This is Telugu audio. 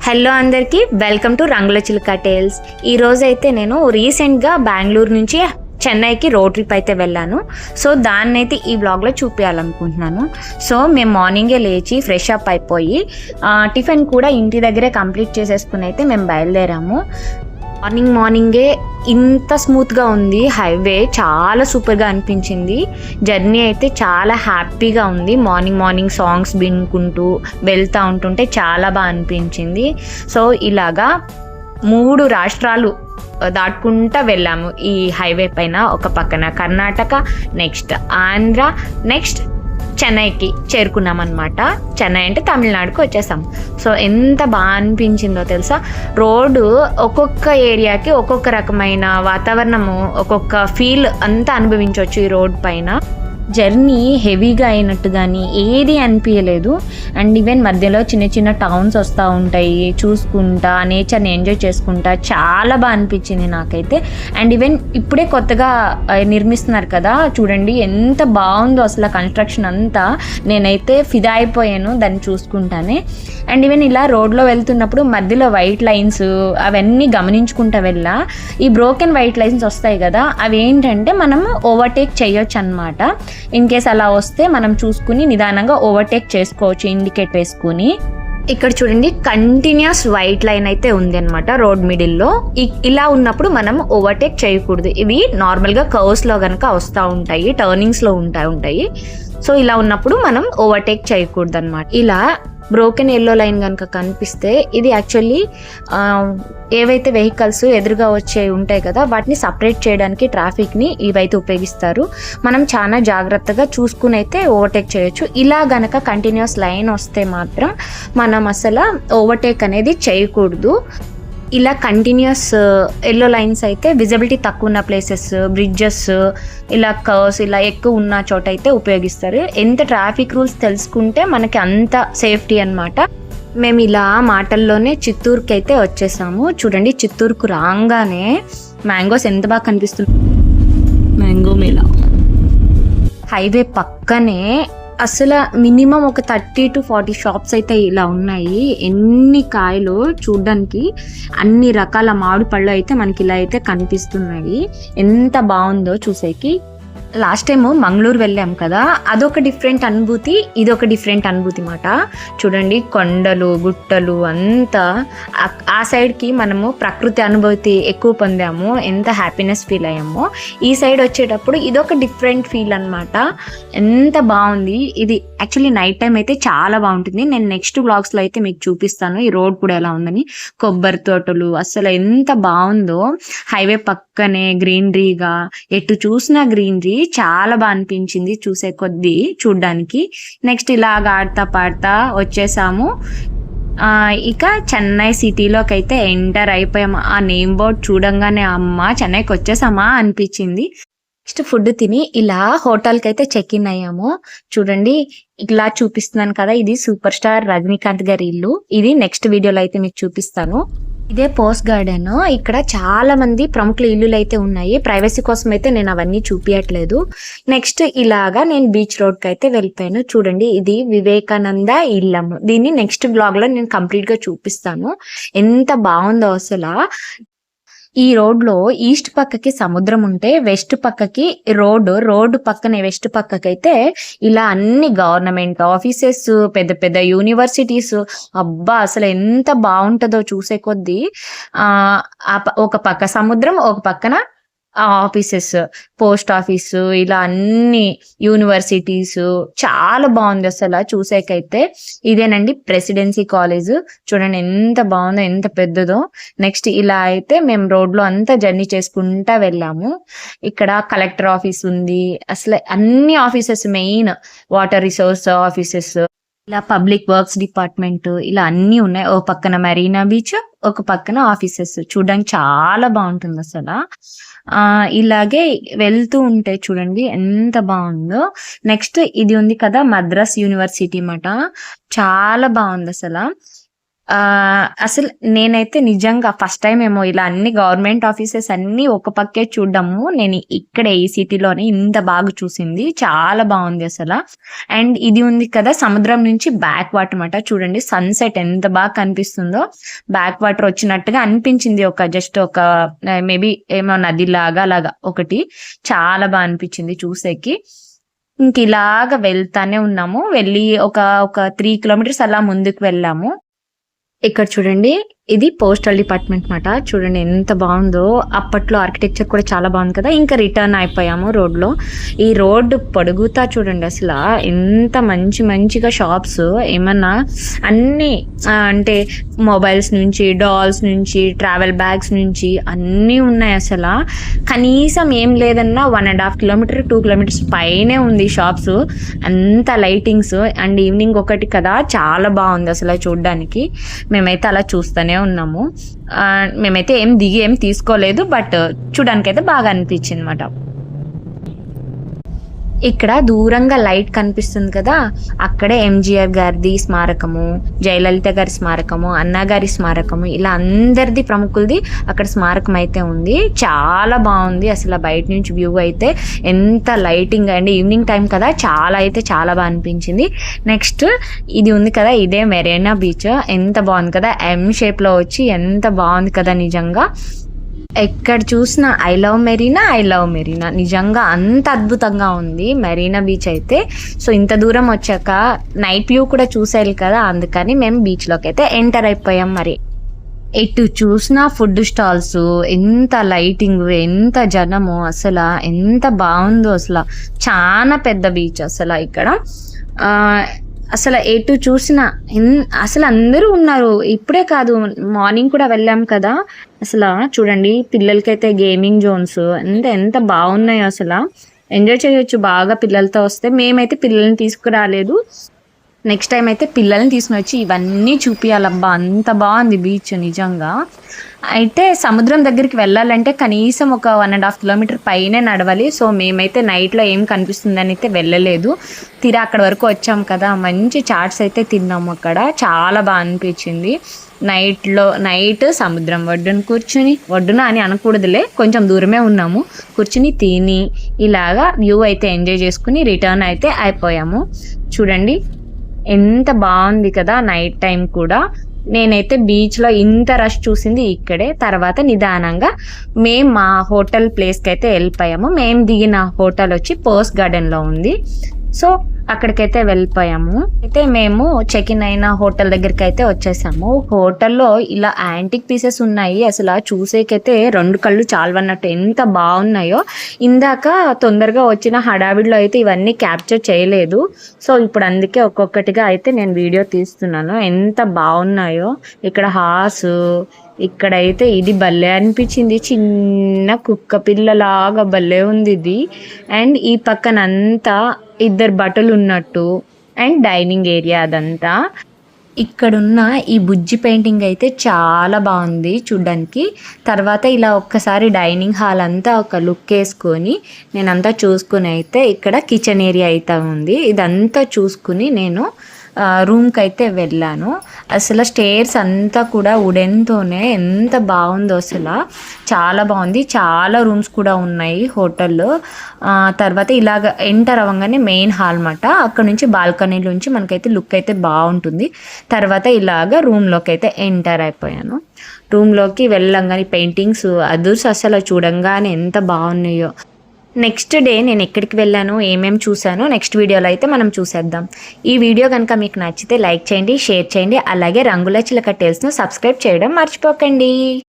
హలో అందరికీ, వెల్కమ్ టు రంగుల చిలుక టేల్స్. ఈరోజు అయితే నేను రీసెంట్గా బెంగళూరు నుంచి చెన్నైకి రోడ్ ట్రిప్ అయితే వెళ్ళాను. సో దాన్ని అయితే ఈ బ్లాగ్లో చూపించాలనుకుంటున్నాను. సో మేము మార్నింగే లేచి ఫ్రెష్ అప్ అయిపోయి టిఫిన్ కూడా ఇంటి దగ్గరే కంప్లీట్ చేసేసుకుని అయితే మేము బయలుదేరాము. మార్నింగే ఇంత స్మూత్గా ఉంది హైవే, చాలా సూపర్గా అనిపించింది. జర్నీ అయితే చాలా హ్యాపీగా ఉంది. మార్నింగ్ సాంగ్స్ వినుకుంటూ వెళ్తూ ఉంటుంటే చాలా బాగా అనిపించింది. సో ఇలాగా 3 రాష్ట్రాలు దాటుకుంటూ వెళ్ళాము ఈ హైవే పైన. ఒక పక్కన కర్ణాటక, నెక్స్ట్ ఆంధ్ర, నెక్స్ట్ చెన్నైకి చేరుకున్నామన్నమాట. చెన్నై అంటే తమిళనాడుకి వచ్చేసాం. సో ఎంత బాగా అనిపించిందో తెలుసా. రోడ్డు ఒక్కొక్క ఏరియాకి ఒక్కొక్క రకమైన వాతావరణము, ఒక్కొక్క ఫీల్ అంతా అనుభవించవచ్చు ఈ రోడ్ పైన. జర్నీ హెవీగా అయినట్టు కానీ ఏది అనిపించలేదు. అండ్ ఈవెన్ మధ్యలో చిన్న చిన్న టౌన్స్ వస్తూ ఉంటాయి, చూసుకుంటా నేచర్ని ఎంజాయ్ చేసుకుంటా చాలా బాగా అనిపించింది నాకైతే. అండ్ ఈవెన్ ఇప్పుడే కొత్తగా నిర్మిస్తున్నారు కదా, చూడండి ఎంత బాగుందో అసలు కన్స్ట్రక్షన్ అంతా. నేనైతే ఫిదా అయిపోయాను దాన్ని చూసుకుంటానే. అండ్ ఈవెన్ ఇలా రోడ్లో వెళ్తున్నప్పుడు మధ్యలో వైట్ లైన్స్ అవన్నీ గమనించుకుంటా వెళ్ళా. ఈ బ్రోకెన్ వైట్ లైన్స్ వస్తాయి కదా, అవి ఏంటంటే మనం ఓవర్టేక్ చేయొచ్చు అనమాట. ఇన్ కేస్ అలా వస్తే మనం చూసుకుని నిదానంగా ఓవర్టేక్ చేసుకోవచ్చు ఇండికేట్ వేసుకుని. ఇక్కడ చూడండి కంటిన్యూస్ వైట్ లైన్ అయితే ఉంది అనమాట రోడ్ మిడిల్లో. ఇలా ఉన్నప్పుడు మనం ఓవర్టేక్ చేయకూడదు. ఇవి నార్మల్గా కర్వ్స్లో కనుక వస్తూ ఉంటాయి, టర్నింగ్స్లో ఉంటాయి. సో ఇలా ఉన్నప్పుడు మనం ఓవర్టేక్ చేయకూడదు అనమాట. ఇలా బ్రోకెన్ ఎల్లో లైన్ కనుక కనిపిస్తే ఇది యాక్చువల్లీ ఏవైతే వెహికల్స్ ఎదురుగా వచ్చే ఉంటాయి కదా, వాటిని సపరేట్ చేయడానికి ట్రాఫిక్ని ఇవైతే ఉపయోగిస్తారు. మనం చాలా జాగ్రత్తగా చూసుకుని అయితే ఓవర్టేక్ చేయొచ్చు. ఇలా గనక కంటిన్యూస్ లైన్ వస్తే మాత్రం మనం అసలు ఓవర్టేక్ అనేది చేయకూడదు. ఇలా కంటిన్యూస్ ఎల్లో లైన్స్ అయితే విజిబిలిటీ తక్కువ ఉన్న ప్లేసెస్, బ్రిడ్జెస్, ఇలా కర్వ్స్ ఇలా ఎక్కువ ఉన్న చోట అయితే ఉపయోగిస్తారు. ఎంత ట్రాఫిక్ రూల్స్ తెలుసుకుంటే మనకి అంత సేఫ్టీ అన్నమాట. మేము ఇలా మాటల్లోనే చిత్తూరుకి అయితే వచ్చేసాము. చూడండి చిత్తూరుకు రాగానే మ్యాంగోస్ ఎంత బాగా కనిపిస్తుంది. మ్యాంగో మేళా హైవే పక్కనే అసలు మినిమం ఒక 30 to 40 షాప్స్ అయితే ఇలా ఉన్నాయి. ఎన్ని కాయలు చూడ్డానికి, అన్ని రకాల మామిడి పళ్ళు అయితే మనకి ఇలా అయితే కనిపిస్తున్నాయి. ఎంత బాగుందో చూసేకి. లాస్ట్ టైం మంగళూరు వెళ్ళాం కదా, అదొక డిఫరెంట్ అనుభూతి, ఇదొక డిఫరెంట్ అనుభూతి మాట. చూడండి కొండలు గుట్టలు అంతా. ఆ సైడ్కి మనము ప్రకృతి అనుభూతి ఎక్కువ పొందాము, ఎంత హ్యాపీనెస్ ఫీల్ అయ్యామో. ఈ సైడ్ వచ్చేటప్పుడు ఇదొక డిఫరెంట్ ఫీల్ అనమాట. ఎంత బాగుంది ఇది. యాక్చువల్లీ నైట్ టైం అయితే చాలా బాగుంటుంది. నేను నెక్స్ట్ వ్లాగ్స్లో అయితే మీకు చూపిస్తాను ఈ రోడ్ కూడా ఎలా ఉందని. కొబ్బరి తోటలు అసలు ఎంత బాగుందో. హైవే పక్కనే గ్రీనరీగా, ఎటు చూసినా గ్రీనరీ, చాలా బాగా అనిపించింది చూసే కొద్దీ చూడ్డానికి. నెక్స్ట్ ఇలాగ ఆడతా పాడతా వచ్చేసాము. ఇక చెన్నై సిటీలోకి అయితే ఎంటర్ అయిపోయాము. ఆ నేమ్ బోర్డ్ చూడంగానే అమ్మ చెన్నైకి వచ్చేసామా అనిపించింది. నెక్స్ట్ ఫుడ్ తిని ఇలా హోటల్కి అయితే చెక్ ఇన్ అయ్యాము. చూడండి ఇలా చూపిస్తున్నాను కదా, ఇది సూపర్ స్టార్ రజనీకాంత్ గారి ఇల్లు. ఇది నెక్స్ట్ వీడియోలో అయితే మీకు చూపిస్తాను. ఇదే పోస్ట్ గార్డెన్. ఇక్కడ చాలా మంది ప్రముఖుల ఇల్లులు అయితే ఉన్నాయి. ప్రైవసీ కోసం అయితే నేను అవన్నీ చూపించట్లేదు. నెక్స్ట్ ఇలాగా నేను బీచ్ రోడ్కి అయితే వెళ్ళిపోయాను. చూడండి ఇది వివేకానంద ఇల్లము. దీన్ని నెక్స్ట్ బ్లాగ్ లో నేను కంప్లీట్ గా చూపిస్తాను. ఎంత బాగుందో అసలు. ఈ రోడ్లో ఈస్ట్ పక్కకి సముద్రం ఉంటే వెస్ట్ పక్కకి రోడ్డు పక్కనే వెస్ట్ పక్కకైతే ఇలా అన్ని గవర్నమెంట్ ఆఫీసెస్, పెద్ద పెద్ద యూనివర్సిటీస్. అబ్బా అసలు ఎంత బాగుంటుందో చూసే కొద్దీ. ఒక పక్క సముద్రం, ఒక పక్కన ఆఫీసెస్, పోస్ట్ ఆఫీసు, ఇలా అన్ని యూనివర్సిటీస్. చాలా బాగుంది అసలు చూసేకైతే. ఇదేనండి ప్రెసిడెన్సీ కాలేజ్. చూడండి ఎంత బాగుందో, ఎంత పెద్దదో. నెక్స్ట్ ఇలా అయితే మేము రోడ్లో అంతా జర్నీ చేసుకుంటా వెళ్ళాము. ఇక్కడ కలెక్టర్ ఆఫీస్ ఉంది. అసలు అన్ని offices, main water resource offices, ఇలా పబ్లిక్ వర్క్స్ డిపార్ట్మెంట్, ఇలా అన్ని ఉన్నాయి. ఒక పక్కన మరీనా బీచ్, ఒక పక్కన ఆఫీసెస్. చూడడానికి చాలా బాగుంటుంది అసలు. ఇలాగే వెళ్తూ ఉంటే చూడండి ఎంత బాగుందో. నెక్స్ట్ ఇది ఉంది కదా మద్రాస్ యూనివర్సిటీ మాట, చాలా బాగుంది అసలు. అసలు నేనైతే నిజంగా ఫస్ట్ టైం ఏమో ఇలా అన్ని గవర్నమెంట్ ఆఫీసెస్ అన్ని ఒక పక్కే చూడడము. నేను ఇక్కడే ఈ సిటీలోనే ఇంత బాగా చూసింది. చాలా బాగుంది అసలు. అండ్ ఇది ఉంది కదా సముద్రం నుంచి బ్యాక్ వాటర్ అన్నమాట. చూడండి సన్సెట్ ఎంత బాగా కనిపిస్తుందో. బ్యాక్ వాటర్ వచ్చినట్టుగా అనిపించింది. జస్ట్ ఒక మేబీ ఏమో నది లాగా అలాగా ఒకటి. చాలా బాగా అనిపించింది చూసేకి. ఇంక ఇలాగా వెళ్తానే ఉన్నాము. వెళ్ళి ఒక 3 కిలోమీటర్స్ అలా ముందుకు వెళ్ళాము. ఇక్కడ చూడండి ఇది పోస్టల్ డిపార్ట్మెంట్ మాట. చూడండి ఎంత బాగుందో. అప్పట్లో ఆర్కిటెక్చర్ కూడా చాలా బాగుంది కదా. ఇంకా రిటర్న్ అయిపోయాము రోడ్లో. ఈ రోడ్డు పొడుగుతా చూడండి అసలు ఎంత మంచిగా షాప్స్ ఏమన్నా అన్ని అంటే మొబైల్స్ నుంచి, డాల్స్ నుంచి, ట్రావెల్ బ్యాగ్స్ నుంచి అన్నీ ఉన్నాయి అసలు. కనీసం ఏం లేదన్నా 1.5 కిలోమీటర్ 2 కిలోమీటర్స్ పైనే ఉంది షాప్స్. అంత లైటింగ్స్. అండ్ ఈవినింగ్ ఒకటి కదా, చాలా బాగుంది అసలు చూడడానికి. మేమైతే అలా చూస్తూనే ఉన్నాము. మేమైతే ఏం తీసుకోలేదు, బట్ చూడడానికి అయితే బాగా అనిపించింది అనమాట. ఇక్కడ దూరంగా లైట్ కనిపిస్తుంది కదా, అక్కడే ఎంజీఆర్ గారిది స్మారకము, జయలలిత గారి స్మారకము, అన్నా గారి స్మారకము, ఇలా అందరిది ప్రముఖులది అక్కడ స్మారకం అయితే ఉంది. చాలా బాగుంది అసలు. బయట నుంచి వ్యూ అయితే ఎంత లైటింగ్ అండ్ ఈవినింగ్ టైం కదా, చాలా బాగా అనిపించింది. నెక్స్ట్ ఇది ఉంది కదా, ఇదే మెరీనా బీచ్. ఎంత బాగుంది కదా, ఎం షేప్ లో వచ్చి ఎంత బాగుంది కదా నిజంగా. ఎక్కడ చూసినా ఐ లవ్ మెరీనా నిజంగా అంత అద్భుతంగా ఉంది మెరీనా బీచ్ అయితే. సో ఇంత దూరం వచ్చాక నైట్ వ్యూ కూడా చూసేయాలి కదా, అందుకని మేము బీచ్లోకి అయితే ఎంటర్ అయిపోయాం. మరి ఎటు చూసినా ఫుడ్ స్టాల్స్, ఎంత లైటింగ్, ఎంత జనము, అసలు ఎంత బాగుందో అసలు. చాలా పెద్ద బీచ్ అసలు ఇక్కడ. అసలు ఎటు చూసినా అసలు అందరూ ఉన్నారు. ఇప్పుడే కాదు, మార్నింగ్ కూడా వెళ్ళాం కదా. అసలు చూడండి పిల్లలకైతే గేమింగ్ జోన్స్ ఎంత బాగున్నాయో అసలు. ఎంజాయ్ చేయొచ్చు బాగా పిల్లలతో వస్తే. మేమైతే పిల్లల్ని తీసుకురాలేదు. నెక్స్ట్ టైం అయితే పిల్లల్ని తీసుకుని వచ్చి ఇవన్నీ చూపించాలబ్బా. అంత బాగుంది బీచ్ నిజంగా. అయితే సముద్రం దగ్గరికి వెళ్ళాలంటే కనీసం ఒక 1.5 కిలోమీటర్ పైనే నడవాలి. సో మేమైతే నైట్లో ఏం కనిపిస్తుందని అయితే వెళ్ళలేదు. తీరా అక్కడ వరకు వచ్చాం కదా, మంచి చాట్స్ అయితే తిన్నాము అక్కడ. చాలా బాగా అనిపించింది. నైట్ సముద్రం ఒడ్డున అని అనకూడదులే, కొంచెం దూరమే ఉన్నాము. కూర్చుని తిని ఇలాగా వ్యూ అయితే ఎంజాయ్ చేసుకుని రిటర్న్ అయితే అయిపోయాము. చూడండి ఎంత బాగుంది కదా నైట్ టైం కూడా. నేనైతే బీచ్లో ఇంత రష్ చూసింది ఇక్కడే. తర్వాత నిదానంగా మేము మా హోటల్ ప్లేస్కి అయితే వెళ్ళిపోయాము. మేము దిగిన హోటల్ వచ్చి పోస్ట్ గార్డెన్లో ఉంది. సో అక్కడికైతే వెళ్ళిపోయాము. అయితే మేము చెక్ ఇన్ అయిన హోటల్ దగ్గరికి అయితే వచ్చేసాము. హోటల్లో ఇలా యాంటిక్ పీసెస్ ఉన్నాయి. అసలు చూసేకైతే 2 కళ్ళు చాలవన్నట్టు ఎంత బాగున్నాయో. ఇందాక తొందరగా వచ్చిన హడావిడిలో అయితే ఇవన్నీ క్యాప్చర్ చేయలేదు. సో ఇప్పుడు అందుకే ఒక్కొక్కటిగా అయితే నేను వీడియో తీస్తున్నాను. ఎంత బాగున్నాయో. ఇక్కడ హాసు, ఇక్కడైతే ఇది భలే అనిపించింది. చిన్న కుక్క పిల్లలాగా భలే ఉంది ఇది. అండ్ ఈ పక్కనంతా 2 బట్టలు ఉన్నట్టు అండ్ డైనింగ్ ఏరియా అదంతా. ఇక్కడున్న ఈ బుజ్జి పెయింటింగ్ అయితే చాలా బాగుంది చూడ్డానికి. తర్వాత ఇలా ఒక్కసారి డైనింగ్ హాల్ అంతా ఒక లుక్ వేసుకొని నేనంతా చూసుకుని అయితే ఇక్కడ కిచెన్ ఏరియా అయితే ఉంది. ఇదంతా చూసుకుని నేను రూమ్కి అయితే వెళ్ళాను. అసలు స్టేర్స్ అంతా కూడా వుడెన్తోనే ఎంత బాగుందో అసలు. చాలా బాగుంది. చాలా రూమ్స్ కూడా ఉన్నాయి హోటల్లో. తర్వాత ఇలాగ ఎంటర్ అవ్వగానే మెయిన్ హాల్ మాట. అక్కడ నుంచి బాల్కనీ నుంచి మనకైతే లుక్ అయితే బాగుంటుంది. తర్వాత ఇలాగ రూమ్లోకి అయితే ఎంటర్ అయిపోయాను. రూమ్లోకి వెళ్ళంగానే పెయింటింగ్స్ అదుర్స్ అసలు చూడంగానే ఎంత బాగున్నాయో. నెక్స్ట్ డే నేను ఎక్కడికి వెళ్ళాను, ఏమేమి చూసానో నెక్స్ట్ వీడియోలో అయితే మనం చూసేద్దాం. ఈ వీడియో కనుక మీకు నచ్చితే లైక్ చేయండి, షేర్ చేయండి. అలాగే రంగుల చిలక టేల్స్ను సబ్స్క్రైబ్ చేయడం మర్చిపోకండి.